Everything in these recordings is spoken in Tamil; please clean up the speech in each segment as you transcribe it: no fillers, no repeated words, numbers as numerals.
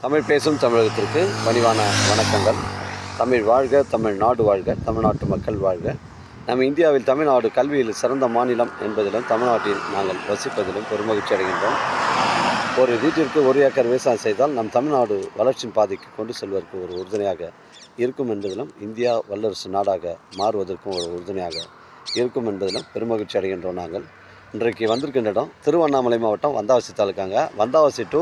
தமிழ் பேசும் தமிழகத்திற்கு பணிவான வணக்கங்கள். தமிழ் வாழ்க, தமிழ்நாடு வாழ்க, தமிழ்நாட்டு மக்கள் வாழ்க. நம்ம இந்தியாவில் தமிழ்நாடு கல்வியில் சிறந்த மாநிலம் என்பதிலும் தமிழ்நாட்டில் நாங்கள் வசிப்பதிலும் பெருமகிழ்ச்சி அடைகின்றோம். ஒரு வீட்டிற்கு 1 ஏக்கர் விவசாயம் செய்தால் நம் தமிழ்நாடு வளர்ச்சியின் பாதைக்கு கொண்டு செல்வதற்கு ஒரு உறுதுணையாக இருக்கும் என்பதிலும், இந்தியா வல்லரசு நாடாக மாறுவதற்கும் ஒரு உறுதுணையாக இருக்கும் என்பதிலும் பெருமகிழ்ச்சி அடைகின்றோம். நாங்கள் இன்றைக்கு வந்திருக்கின்ற இடம் திருவண்ணாமலை மாவட்டம் வந்தாவசி தாலுக்காங்க. வந்தாவசி டு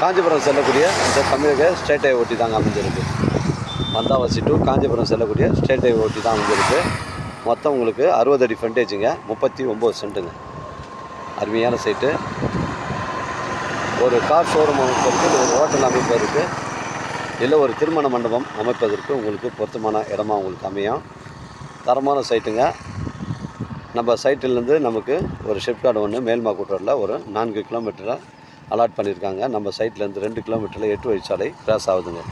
காஞ்சிபுரம் செல்லக்கூடிய இந்த தமிழக ஸ்டேட் ஹைவே ஒட்டி தாங்க அமைஞ்சிருக்கு. வந்தாவசி டு காஞ்சிபுரம் செல்லக்கூடிய ஸ்டேட் ஹைவே ஒட்டி தான் அமைஞ்சிருக்கு. மொத்தம் உங்களுக்கு 60 அடி ஃப்ரண்டேஜுங்க, 39 சென்ட்டுங்க. அருமையான சைட்டு. ஒரு கார் ஷோரூம் அமைப்பதற்கு, ஒரு ஹோட்டல் அமைப்பதற்கு, இல்லை ஒரு திருமண மண்டபம் அமைப்பதற்கு உங்களுக்கு பொருத்தமான இடமா உங்களுக்கு அமையும். தரமான சைட்டுங்க. நம்ம சைட்டிலேருந்து நமக்கு ஒரு ஷிப்கார்டு ஒன்று மேல்மாக்கூட் ரோட்டில் ஒரு 4 கிலோமீட்டரில் அலாட் பண்ணியிருக்காங்க. நம்ம சைட்லேருந்து 2 கிலோமீட்டரில் 8 வழிச்சாலை கிராஸ் ஆகுதுங்க.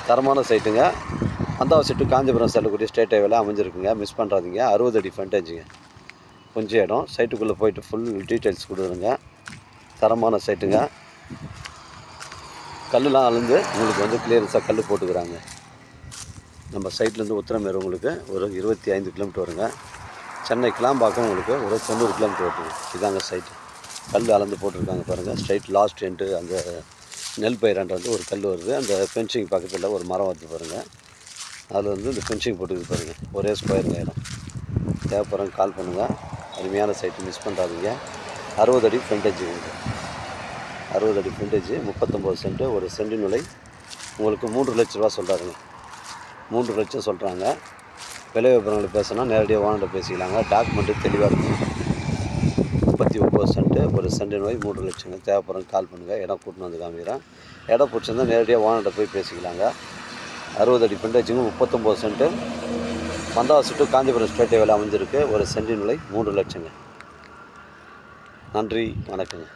தரமான சைட்டுங்க. வந்தாவசி டு காஞ்சிபுரம் செல்லக்கூடிய ஸ்டேட் ஹைவேல அமைஞ்சிருக்குங்க. மிஸ் பண்ணுறாதீங்க. 60 அடி ஃப்ரண்டேஜுங்க. கொஞ்சம் இடம். சைட்டுக்குள்ளே போயிட்டு ஃபுல் டீட்டெயில்ஸ் கொடுக்குறேங்க. தரமான சைட்டுங்க. கல்லுலாம் அளந்து உங்களுக்கு வந்து கிளியரன்ஸாக கல் போட்டுக்கிறாங்க. நம்ம சைட்லேருந்து உத்திரமேறு உங்களுக்கு ஒரு 25 கிலோமீட்டர் வருங்க. சென்னை கிளாம்பாக்கம் உங்களுக்கு ஒரு 90 கிலோமீட்டர் வருதுங்க. இதாங்க சைட்டு. கல் அளந்து போட்டிருக்காங்க பாருங்கள். ஸ்ட்ரைட் லாஸ்ட் எண்டு அந்த நெல் பயிராண்டு ஒரு கல் வருது. அந்த ஃபென்சிங் பக்கத்தில் ஒரு மரம் வருது பாருங்கள். அதில் வந்து இந்த ஃபென்சிங் போட்டுக்குது பாருங்கள். ஒரே ஸ்கொயருங்க இடம். தேவைப்படுறவங்க கால் பண்ணுங்கள். அருமையான சைட்டு, மிஸ் பண்ணுறாதீங்க. 60 அடி ஃப்ரண்டேஜ் உண்டு. 60 அடி ஃப்ரண்டேஜ், 39 சென்ட்டு. ஒரு சென்டின் விலை உங்களுக்கு 3 லட்ச ரூபா சொல்கிறாருங்க. 3 லட்சம் சொல்கிறாங்க. விலை விவரங்களை பேசினா நேரடியாக ஓனர்கிட்ட பேசிக்கலாங்க. டாக்குமெண்ட்டு தெளிவாக இருக்கும். 39 சென்ட்டு. ஒரு சென்டின் விலை 3 லட்சங்க. தேவைப்படுறவங்க கால் பண்ணுங்கள். இடம் கூட்டின்னு வந்து காமிக்கிறேன். இடம் பிடிச்சிருந்தால் நேரடியாக ஓனர்கிட்ட போய் பேசிக்கலாங்க. 60 அடி ஃப்ரண்டேஜுங்க, 39 cent. Vandavasi to Kanchipuram state ஹைவேல அமைஞ்சிருக்கு. ஒரு சென்டின் விலை 3 லட்சங்க. நன்றி, வணக்கங்க.